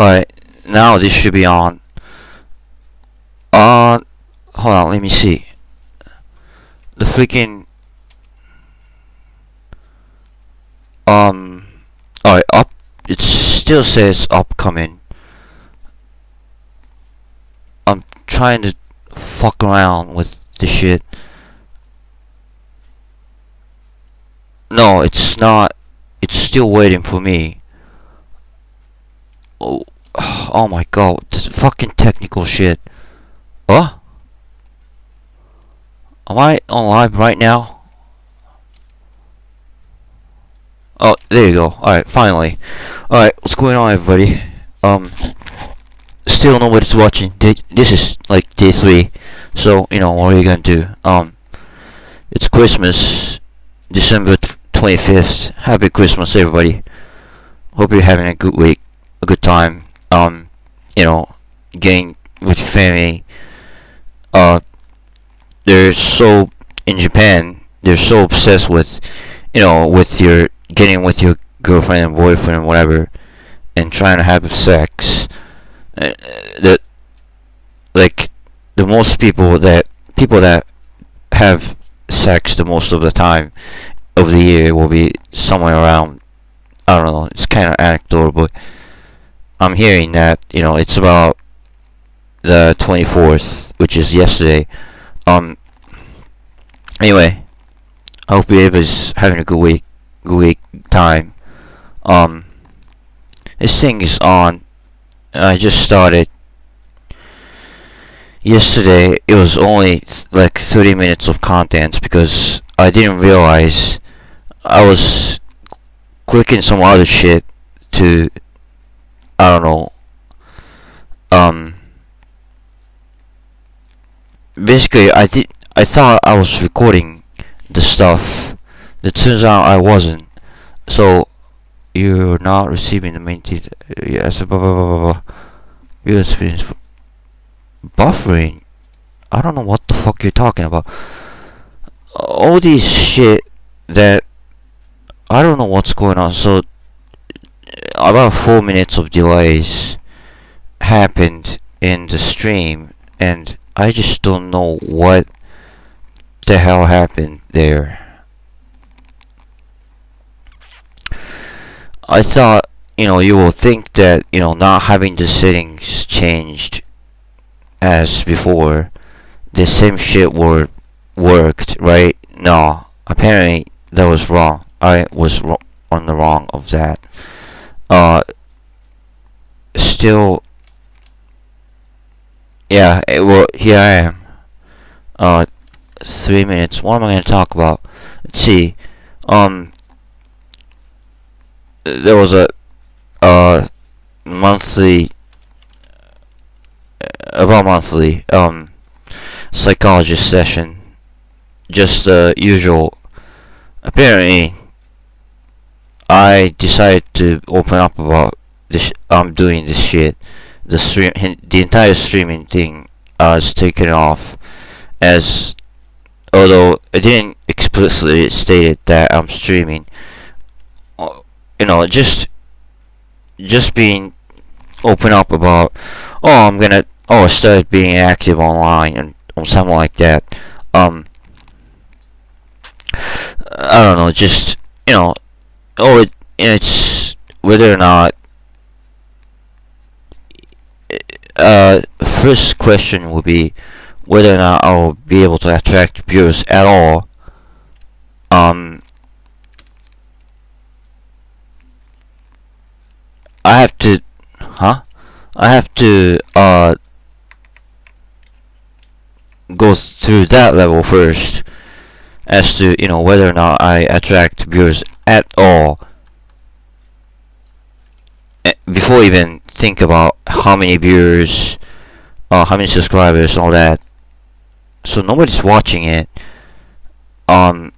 Alright, now this should be on. Hold on, let me see. The freaking alright, up. It still says upcoming. I'm trying to fuck around with the shit. No, it's not. It's still waiting for me. Oh my god, this fucking technical shit. What? Am I on live right now? Oh, there you go. Alright, finally. Alright, what's going on, everybody? Still nobody's watching. This is like day 3. So, what are you gonna do? It's Christmas, December 25th. Happy Christmas, everybody. Hope you're having a good week, a good time. Getting with your family. They're so, in Japan, they're so obsessed with, with your, getting with your girlfriend and boyfriend and whatever, and trying to have sex. The most people that have sex the most of the time of the year will be somewhere around, I don't know, it's kind of anecdotal, but I'm hearing that, it's about the 24th, which is yesterday. Anyway, I hope everybody's having a good week time. This thing is on. I just started yesterday. It was only like 30 minutes of content because I didn't realize I was clicking some other shit to, I don't know, basically I thought I was recording the stuff. It turns out I wasn't. So you're not receiving the main data. Yes, blah blah blah blah blah. Your experience buffering. I don't know what the fuck you're talking about. All these shit that I don't know what's going on. So about 4 minutes of delays happened in the stream, and I just don't know what the hell happened there. I thought, you will think that, not having the settings changed as before, the same shit worked, right? No, apparently that was wrong. I was on the wrong of that. Still, yeah, well, here I am. 3 minutes. What am I going to talk about? Let's see. There was a monthly psychologist session. Just the usual. Apparently, I decided to open up about this. I'm doing this shit. The entire streaming thing is taken off, as although I didn't explicitly state it that I'm streaming. Just being open up about, I started being active online and something like that. I don't know, just, it's whether or not, first question will be whether or not I will be able to attract viewers at all. I have to go through that level first, as to, whether or not I attract viewers at all, before even think about how many viewers, how many subscribers, and all that. So nobody's watching it. I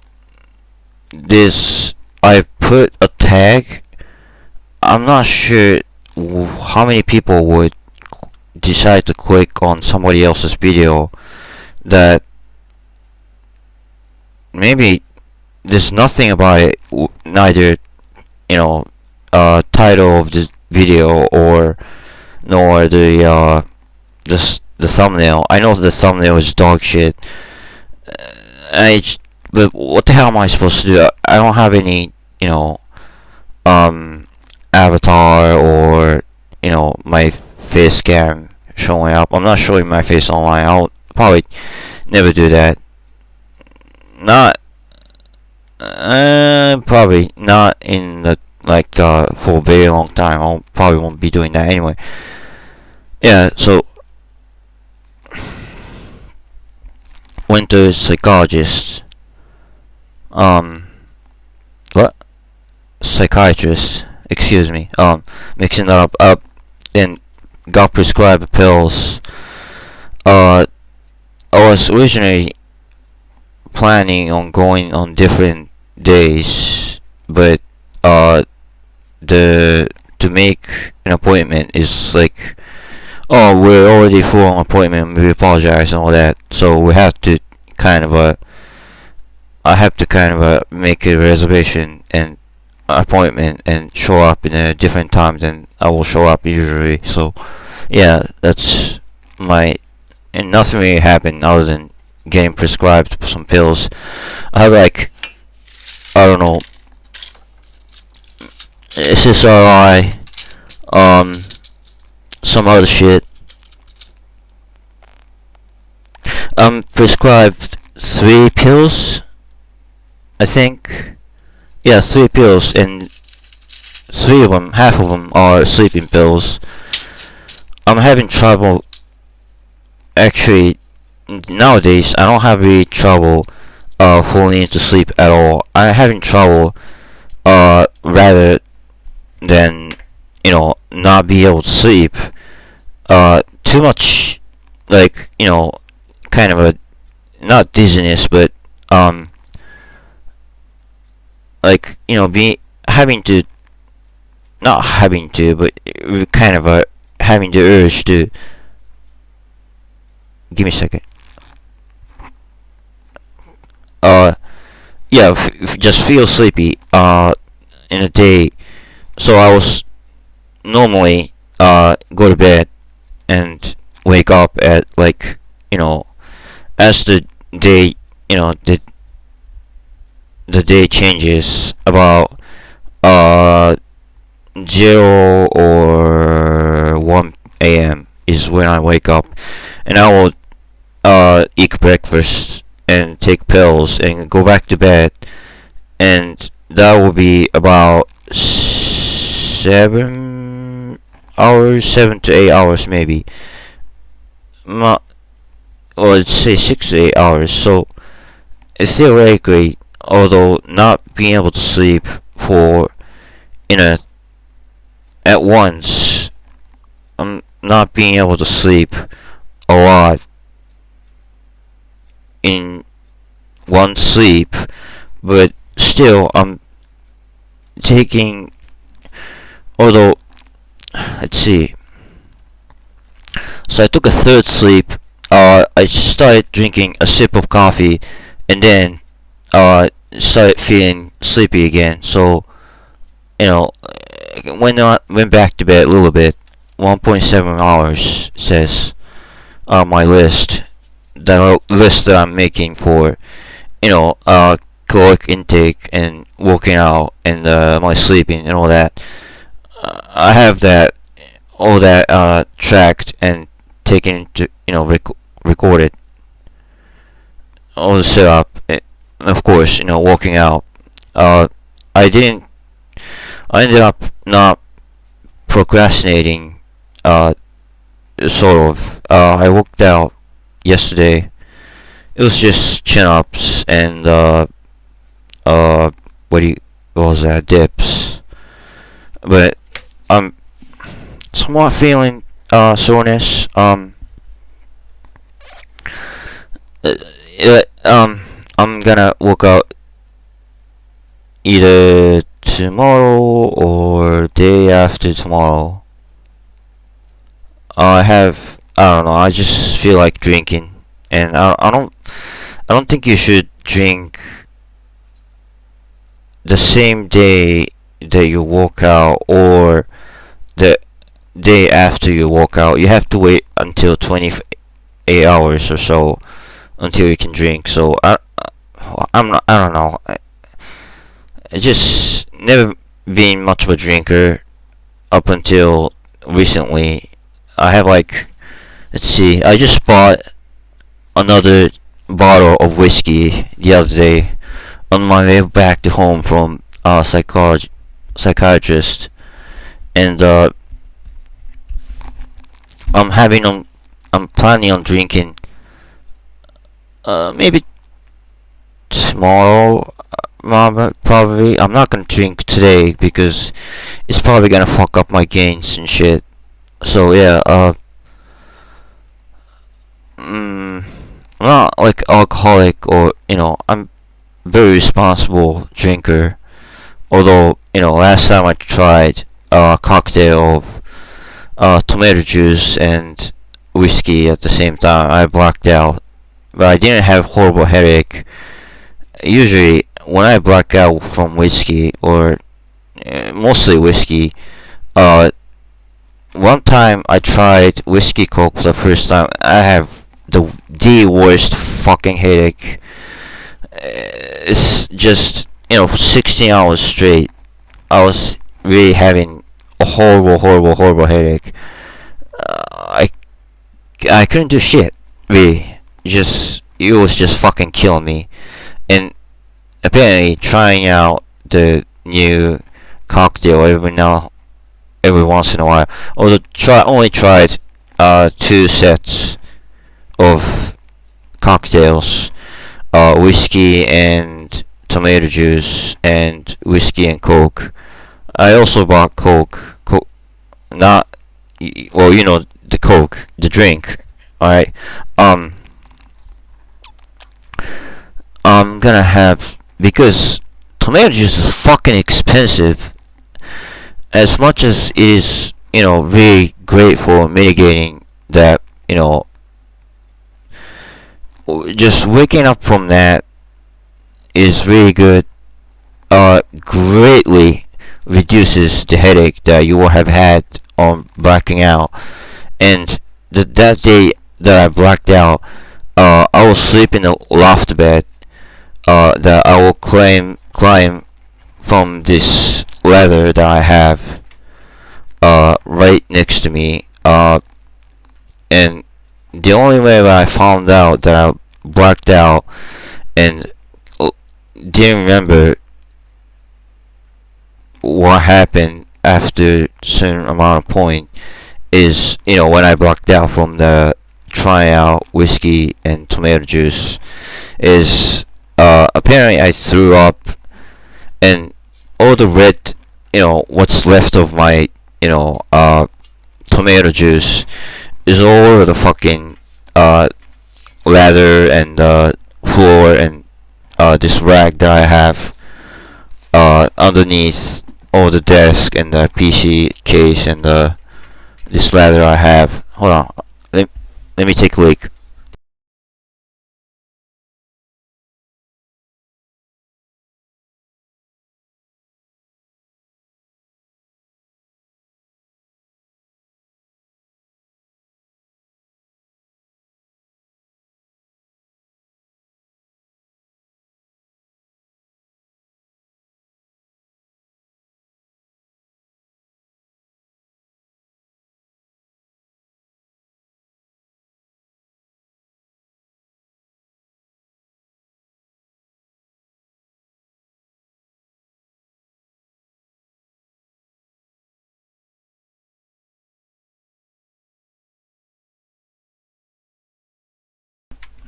put a tag. I'm not sure how many people would decide to click on somebody else's video that maybe there's nothing about it, neither, title of the video or nor the thumbnail. I know the thumbnail is dog shit. But what the hell am I supposed to do? I don't have any, avatar or, my face cam showing up. I'm not showing my face online. I'll probably never do that. Probably not in the, for a very long time. I probably won't be doing that anyway. Yeah, so went to a psychologist. What? Psychiatrist. Excuse me. Mixing that up. And got prescribed pills. I was originally planning on going on different days, but to make an appointment is like, oh, we're already full on appointment, we apologize and all that, so we have to I have to make a reservation and appointment and show up in a different time than I will show up usually. So yeah, that's and nothing really happened other than getting prescribed some pills. I have I don't know, SSRI, some other shit. I'm prescribed 3 pills, I think. Yeah, 3 pills, and 3 of them, half of them are sleeping pills. I'm having trouble. Actually, nowadays I don't have really trouble falling into sleep at all. I'm having trouble rather than not be able to sleep. Too much, kind of a, not dizziness, but having to, not having to, but kind of having the urge to. Give me a second. Yeah, just feel sleepy in a day. So I was normally go to bed and wake up at as the day, the day changes about 0 or 1 a.m. is when I wake up, and I will eat breakfast and take pills and go back to bed, and that will be about 7 to 8 hours maybe. Well, let's say 6 to 8 hours. So theoretically, although not being able to sleep for at once, I'm not being able to sleep a lot in one sleep, but still I'm taking, although, let's see, so I took a 3rd sleep. I started drinking a sip of coffee and then started feeling sleepy again. So went back to bed a little bit. 1.7 hours says on my list, the list that I'm making for caloric intake and working out and my sleeping and all that. I have all that tracked and taken into recorded, all the setup, and of course working out. I ended up not procrastinating, sort of. I worked out yesterday. It was just chin-ups and what was that, dips, but I'm somewhat feeling soreness. I'm gonna work out either tomorrow or day after tomorrow. I don't know, I just feel like drinking, and I don't think you should drink the same day that you work out, or day after you walk out, you have to wait until 28 hours or so until you can drink. So I don't know. I just never been much of a drinker up until recently. I have like, let's see, I just bought another bottle of whiskey the other day on my way back to home from a psychiatrist, and I'm planning on drinking maybe tomorrow. Probably I'm not gonna drink today because it's probably gonna fuck up my gains and shit. So yeah, I'm not like alcoholic, or I'm very responsible drinker. Although last time I tried a cocktail of tomato juice and whiskey at the same time, I blacked out. But I didn't have horrible headache. Usually, when I black out from whiskey, or mostly whiskey, one time I tried whiskey coke for the first time. I have the worst fucking headache. It's just 16 hours straight. I was really having a horrible headache. I couldn't do shit, really. It was just fucking killing me. And apparently trying out the new cocktail every once in a while. Although only tried 2 sets of cocktails, whiskey and tomato juice, and whiskey and coke. I also bought coke, not, well, the coke, the drink. Alright, I'm gonna have, because tomato juice is fucking expensive. As much as it is, really great for mitigating that, just waking up from that is really good. Greatly reduces the headache that you will have had on blacking out. And that day that I blacked out, I will sleep in a loft bed that I will climb from this ladder that I have right next to me. And the only way that I found out that I blacked out and didn't remember what happened after a certain amount of point is, when I blacked out from the trying out whiskey and tomato juice, is apparently I threw up, and all the red, what's left of my, tomato juice is all over the fucking ladder and floor, and this rag that I have underneath all the desk and the PC case and this ladder I have. Hold on, let me take a leak.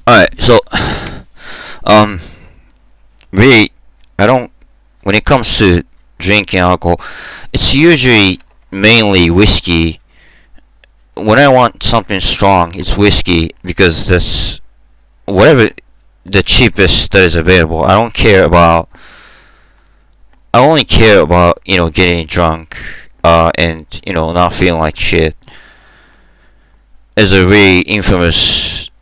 Alright, so really, I don't, when it comes to drinking alcohol, it's usually mainly whiskey. When I want something strong, it's whiskey, because that's whatever the cheapest that is available. I only care about getting drunk, and not feeling like shit. There's a really infamous,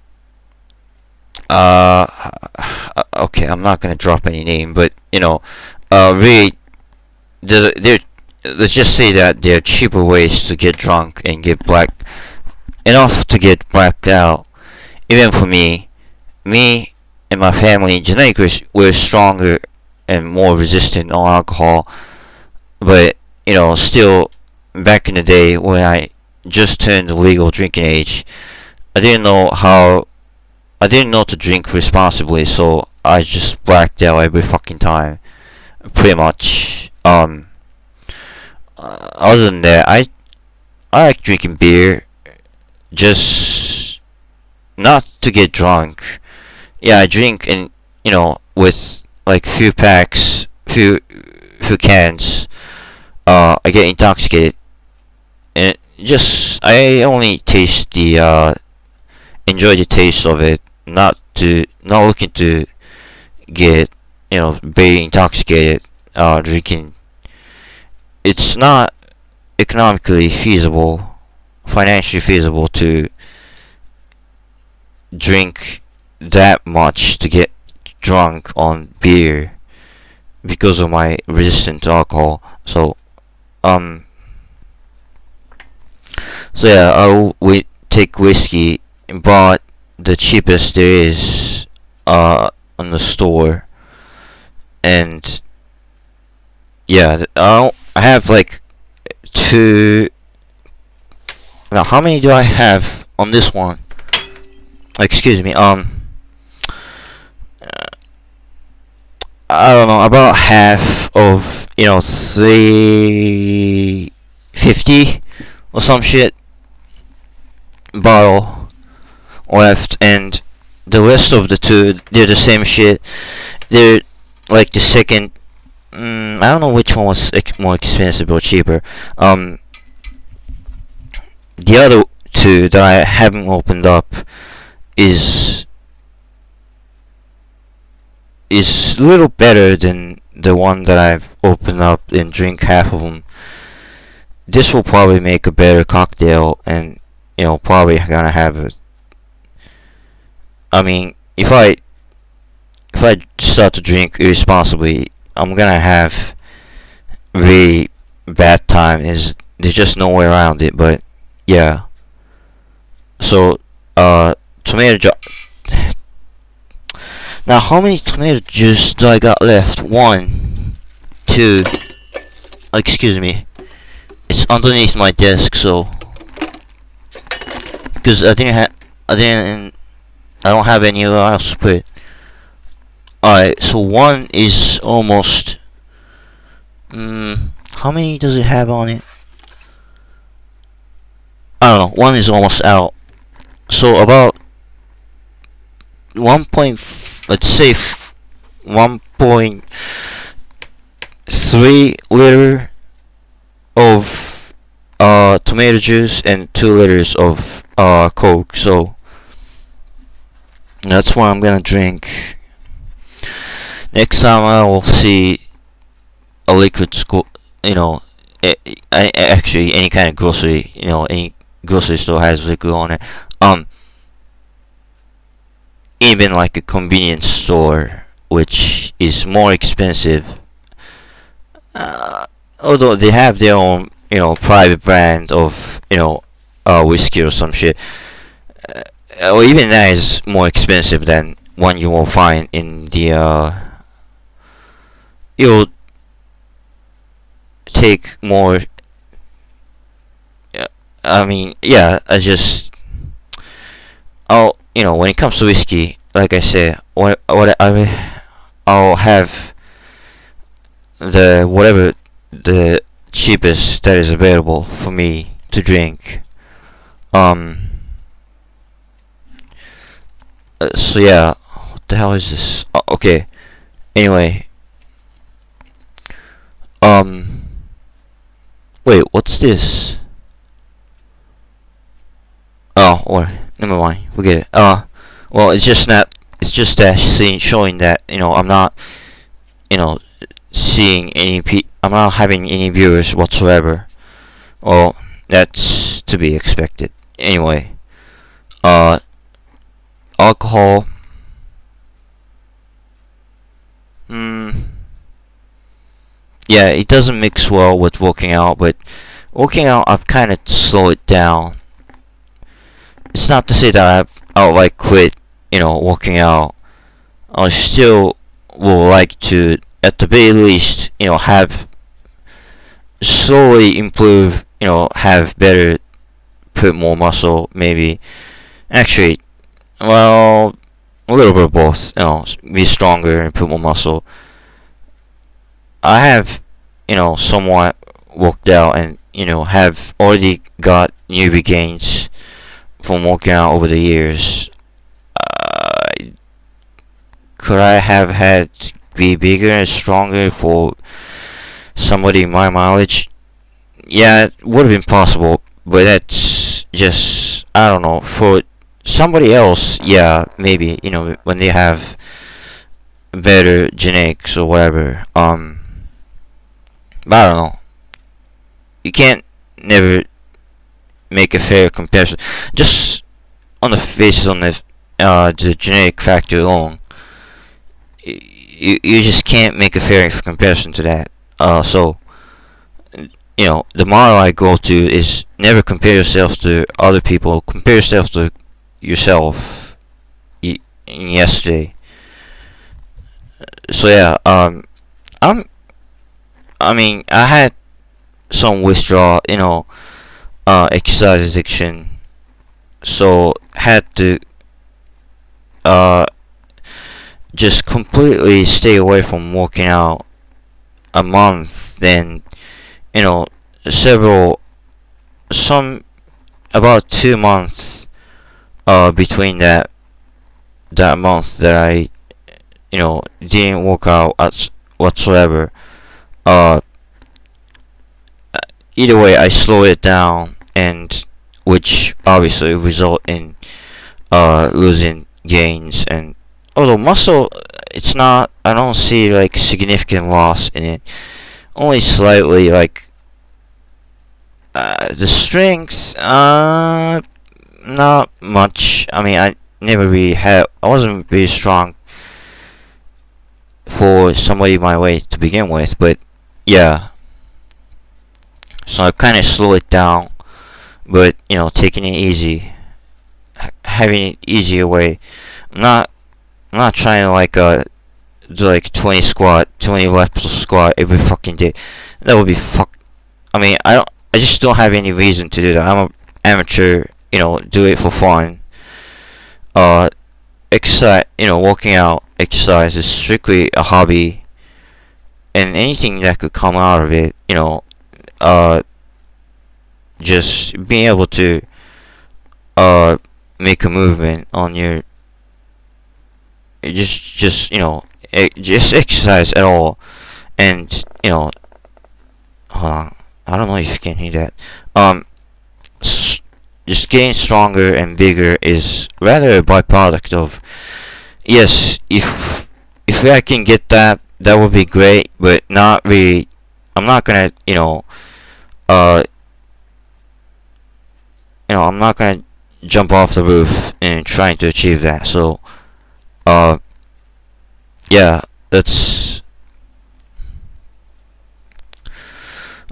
okay, I'm not gonna drop any name, but really, there let's just say that there are cheaper ways to get drunk and get enough to get blacked out. Even for me and my family, genetically, we're stronger and more resistant on alcohol. But still, back in the day when I just turned the legal drinking age, I didn't know to drink responsibly, so I just blacked out every fucking time, pretty much. Other than that, I like drinking beer, just not to get drunk. Yeah, I drink and with like few packs, few cans. I get intoxicated, and I only enjoy the taste of it, not looking to get very intoxicated drinking. It's not economically feasible, financially feasible to drink that much to get drunk on beer because of my resistance to alcohol. So yeah, we take whiskey, bought the cheapest there is on the store, and yeah, I have like two. Now, how many do I have on this one? Excuse me. I don't know, about half of 350 or some shit bottle left, and the rest of the two, they're the same shit. They're like the second. I don't know which one was more expensive or cheaper. The other two that I haven't opened up is a little better than the one that I've opened up and drink half of them. This will probably make a better cocktail, and probably gonna have it. I mean, if I start to drink irresponsibly, I'm gonna have really bad time. There's just no way around it. But yeah. So tomato juice. Now, how many tomato juice do I got left? 1, 2. Excuse me. It's underneath my desk, so because I don't have anywhere else to put it. Alright, so 1 is almost. How many does it have on it? I don't know. 1 is almost out. So about 1.3 liter of tomato juice and 2 liters of Coke. So that's what I'm gonna drink. Next time I will see a liquid school, actually any kind of grocery, any grocery store has liquid on it. Even like a convenience store, which is more expensive. Although they have their own, private brand of, whiskey or some shit. Or even that is more expensive than one you will find in the, you'll take more. I mean, yeah, when it comes to whiskey, like I said, I'll have whatever the cheapest that is available for me to drink. So yeah, what the hell is this? Okay. Anyway. Wait, what's this? Oh, or never mind. Forget it. Well, it's just that showing that I'm not seeing I'm not having any viewers whatsoever. Well, that's to be expected. Anyway, alcohol. yeah, it doesn't mix well with working out, but working out, I've kind of slowed it down. It's not to say that I've outright quit, working out. I still would like to, at the very least, have slowly improve, have better, put more muscle, maybe. Actually, well, a little bit of both, be stronger and put more muscle. I have, somewhat worked out and, have already got newbie gains from working out over the years. Could I have had be bigger and stronger for somebody my mileage? Yeah, it would have been possible, but that's just, I don't know, for somebody else, yeah, maybe, when they have better genetics or whatever, but I don't know. You can't never make a fair comparison. Just on the basis on the genetic factor alone, you just can't make a fair comparison to that. So, the motto I go to is never compare yourself to other people. Compare yourself to yourself in yesterday. So yeah, I had some withdrawal, exercise addiction. So had to just completely stay away from working out a month. Then, about 2 months between that month that I didn't work out whatsoever. Either way, I slowed it down, and which obviously result in losing gains. And although muscle, it's not, I don't see like significant loss in it, only slightly. Like the strength, not much. I wasn't really strong for somebody my weight to begin with, but yeah. So I kind of slow it down, but taking it easy, having it easier way. I'm not trying to do like 20 reps of squat every fucking day. That would be I just don't have any reason to do that. I'm an amateur, do it for fun. Exercise, working out, exercise is strictly a hobby, and anything that could come out of it, just being able to make a movement on your just exercise at all. And hold on, I don't know if you can hear that. Just getting stronger and bigger is rather a byproduct of, yes, if I can get that would be great, but not really. I'm not gonna I'm not gonna jump off the roof and trying to achieve that. So yeah, that's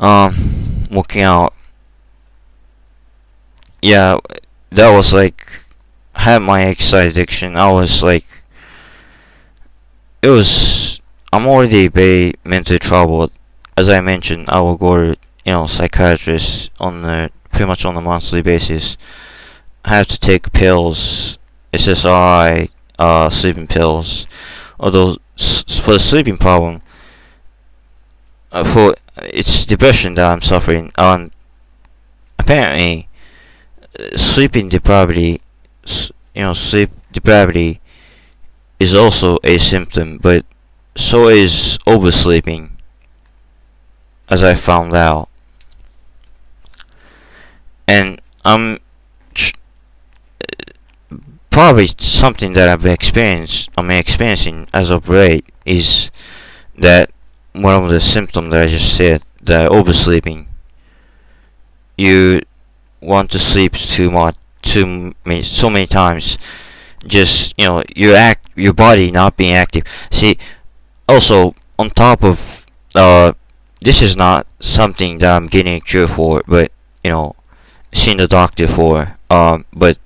working out. Yeah, that was like, had my exercise addiction. I was like, I'm already very mentally troubled. As I mentioned, I will go to psychiatrist pretty much on a monthly basis. I have to take pills, SSRI, sleeping pills. Although for the sleeping problem, for it's depression that I'm suffering. Apparently, sleep depravity is also a symptom, but so is oversleeping, as I found out. And probably something that I'm experiencing as of late is that one of the symptoms that I just said, that oversleeping. You want to sleep too much, so many times. Just your body not being active. See, also on top of this is not something that I'm getting a cure for, but seeing the doctor for. But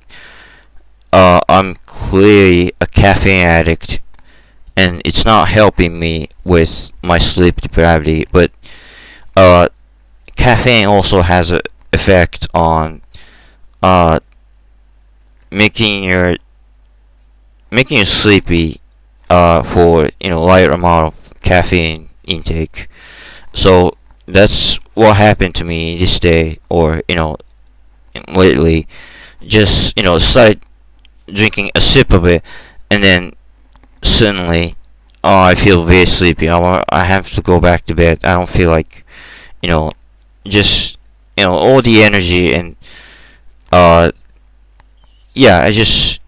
I'm clearly a caffeine addict, and it's not helping me with my sleep depravity. But caffeine also has an effect on making you sleepy for lighter amount of caffeine intake. So that's what happened to me this day, or lately. Just start drinking a sip of it, and then suddenly, I feel very sleepy. I have to go back to bed. I don't feel like just all the energy, and yeah, I just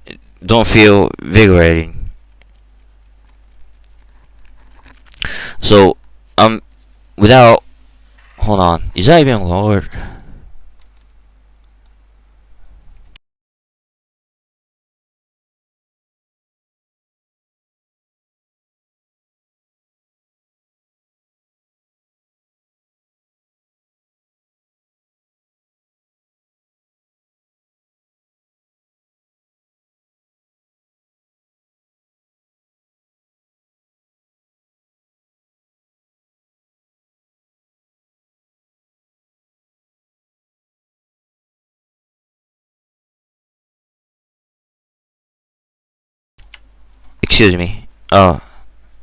don't feel vigorating. So without, hold on, is that even lowered? Excuse me.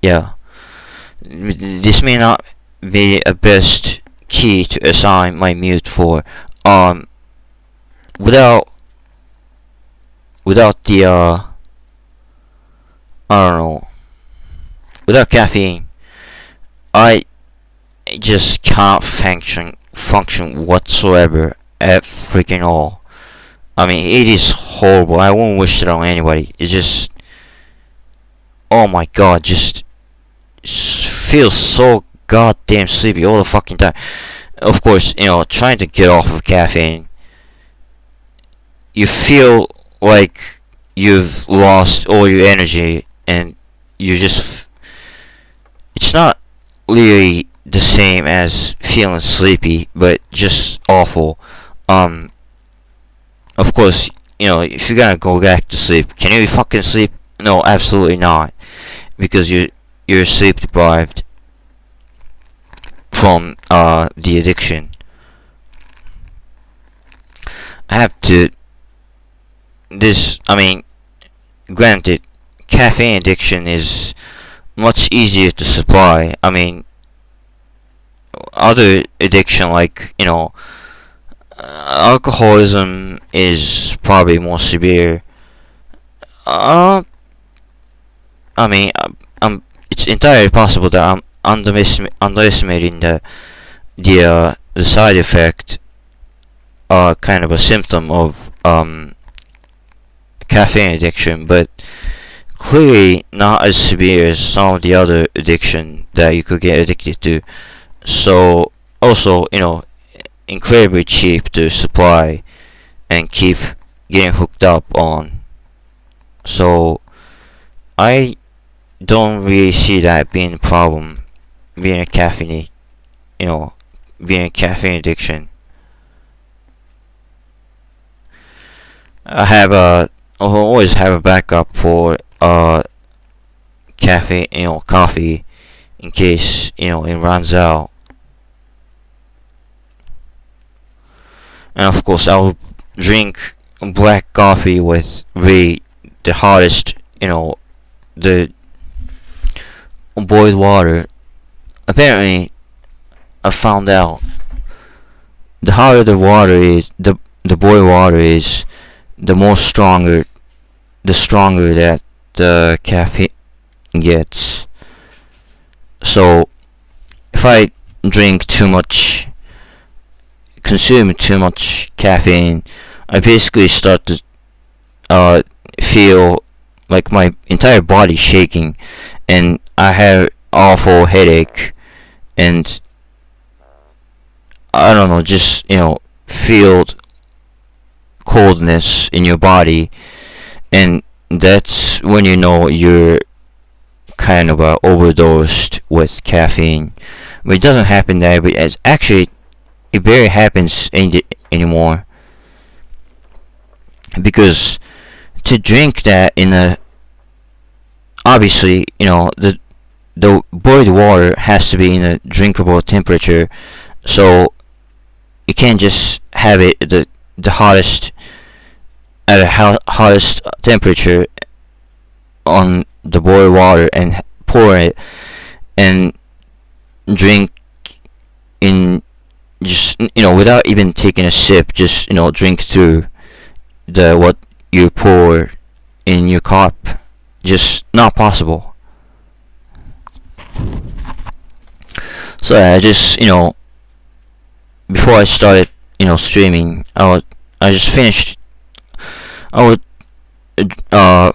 Yeah. This may not be a best key to assign my mute for. Without the I don't know. Without caffeine, I just can't function whatsoever at freaking all. I mean, it is horrible. I won't wish it on anybody. It's just, oh my god, just feel so goddamn sleepy all the fucking time. Of course, trying to get off of caffeine, you feel like you've lost all your energy, and it's not really the same as feeling sleepy, but just awful. Of course, if you're gonna go back to sleep, can you fucking sleep? No, absolutely not, because you're sleep deprived from the addiction. I have to. Granted, caffeine addiction is much easier to supply. I mean, other addiction like alcoholism is probably more severe. It's entirely possible that I'm underestimating the side effect, kind of a symptom of caffeine addiction, but clearly not as severe as some of the other addiction that you could get addicted to. So also, incredibly cheap to supply and keep getting hooked up on. So I don't really see that being a problem, being a caffeine addiction. I'll always have a backup for coffee, in case it runs out. And of course, I'll drink black coffee with the hottest, the boiled water. Apparently, I found out the hotter the water is, the boiled water is, the stronger that the caffeine gets. So if I consume too much caffeine, I basically start to feel like my entire body shaking, and I have awful headache, and I don't know, just feel coldness in your body, and that's when you're kind of overdosed with caffeine. But it doesn't happen there, but it's actually it barely happens anymore, because to drink that in a, obviously, the boiled water has to be in a drinkable temperature, so you can't just have it the hottest at a hottest temperature on the boiled water and pour it and drink in, just without even taking a sip, just drink through the what you pour in your cup. Just not possible. So I just before I started streaming, I just finished. I would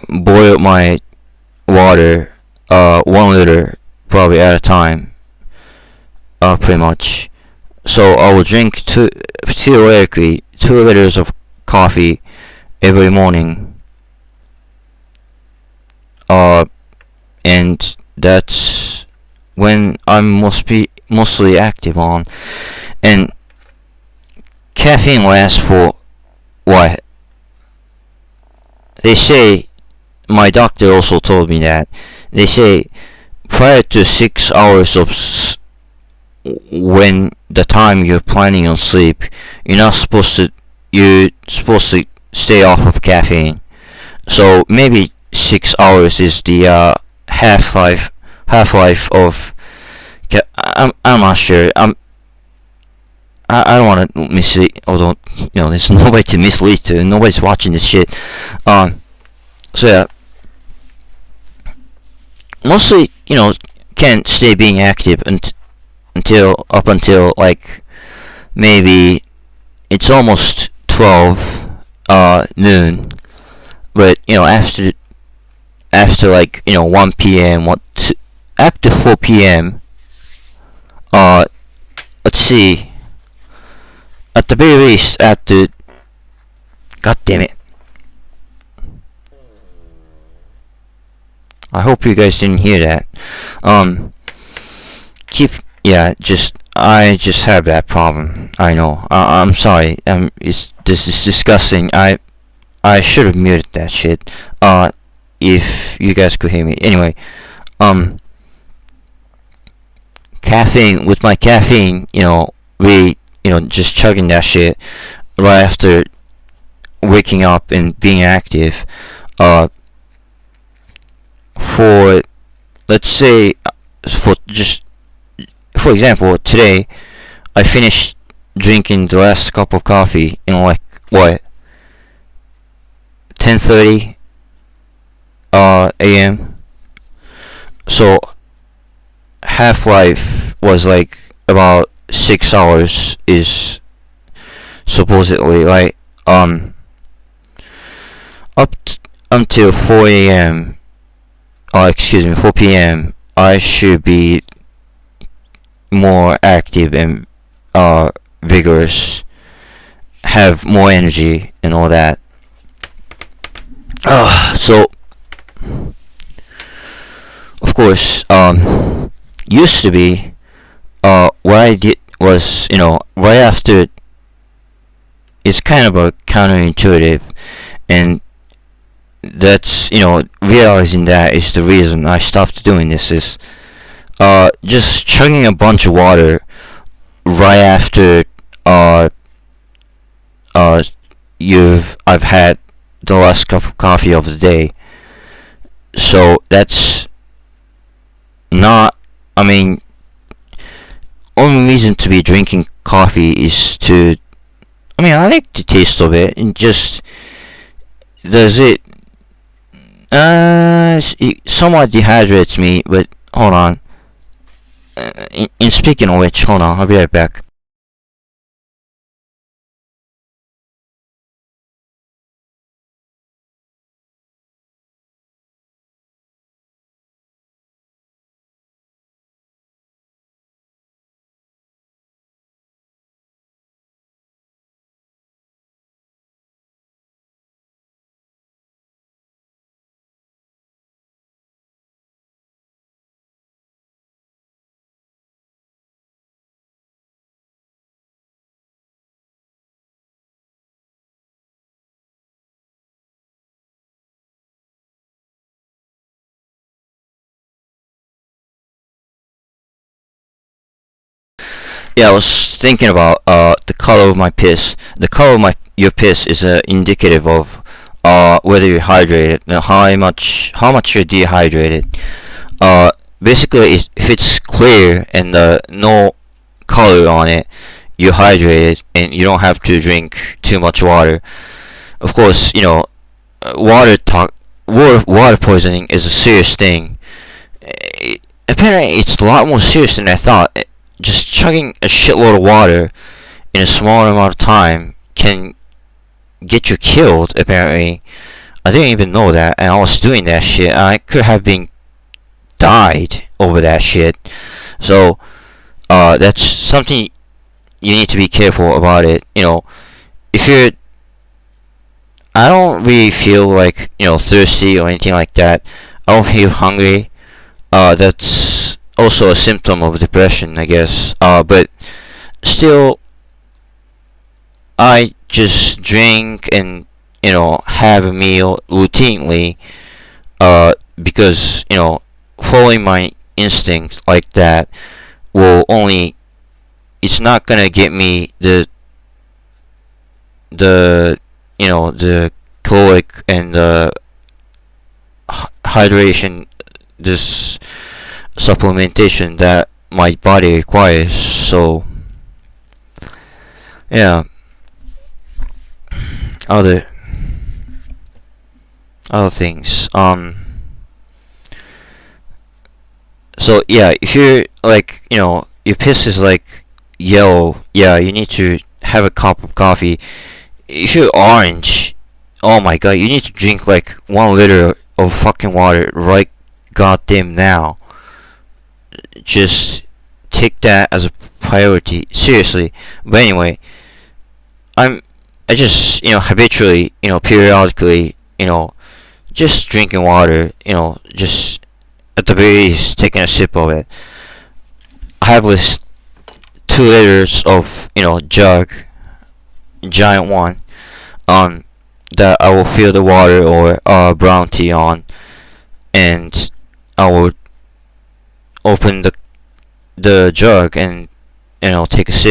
boil my water 1 liter probably at a time, pretty much. So I will drink theoretically 2 liters of coffee every morning, and that's when I'm mostly active on. And caffeine lasts for what? They say, my doctor also told me that, they say prior to 6 hours of when the time you're planning on sleep, you're supposed to stay off of caffeine. So maybe 6 hours is the half-life of I'm not sure. I don't want to mislead, although there's nobody to mislead to. Nobody's watching this shit. So yeah, mostly can't stay being active until like maybe it's almost 12 noon. But after like 1 p.m. After 4 p.m. Let's see. At the very least, after, god damn it. I hope you guys didn't hear that. I just have that problem. I know. I'm sorry. This is disgusting. I should have muted that shit. If you guys could hear me. Anyway, with my caffeine, we, just chugging that shit right after waking up and being active, for, let's say, for example, today, I finished drinking the last cup of coffee in like, what, 10:30 a.m. So half-life was like about 6 hours, is supposedly, right? Until 4 a.m. 4 p.m. I should be more active and vigorous, have more energy and all that. So of course, used to be, what I did was, right after, it's kind of a counterintuitive, and that's, realizing that is the reason I stopped doing this, is, just chugging a bunch of water right after, I've had the last cup of coffee of the day. So that's not, only reason to be drinking coffee is to, I like the taste of it, and just, does it, it somewhat dehydrates me, but, hold on, in speaking of which, hold on, I'll be right back. Yeah, I was thinking about the color of my piss. The color of your piss is indicative of whether you're hydrated and how much you're dehydrated. Basically, if it's clear and no color on it, you're hydrated and you don't have to drink too much water. Of course, water poisoning is a serious thing. Apparently, it's a lot more serious than I thought. Just chugging a shitload of water in a small amount of time can get you killed, apparently. I didn't even know that, and I was doing that shit. I could have been died over that shit. So, that's something you need to be careful about it. If you're... I don't really feel like, thirsty or anything like that. I don't feel hungry. That's also a symptom of depression, I guess. But still, I just drink and have a meal routinely. Because following my instinct like that will only... It's not gonna get me the caloric and the hydration, this supplementation that my body requires. So yeah, other things. So yeah, if you're like, your piss is like yellow, yeah, you need to have a cup of coffee. If you're orange, oh my god, you need to drink like 1 liter of fucking water right goddamn now. Just take that as a priority, seriously. But anyway, I just, habitually, periodically, just drinking water, just at the very least taking a sip of it. I have this 2 liters of, jug, giant one, that I will fill the water or brown tea on, and I will open the jug and take a sip.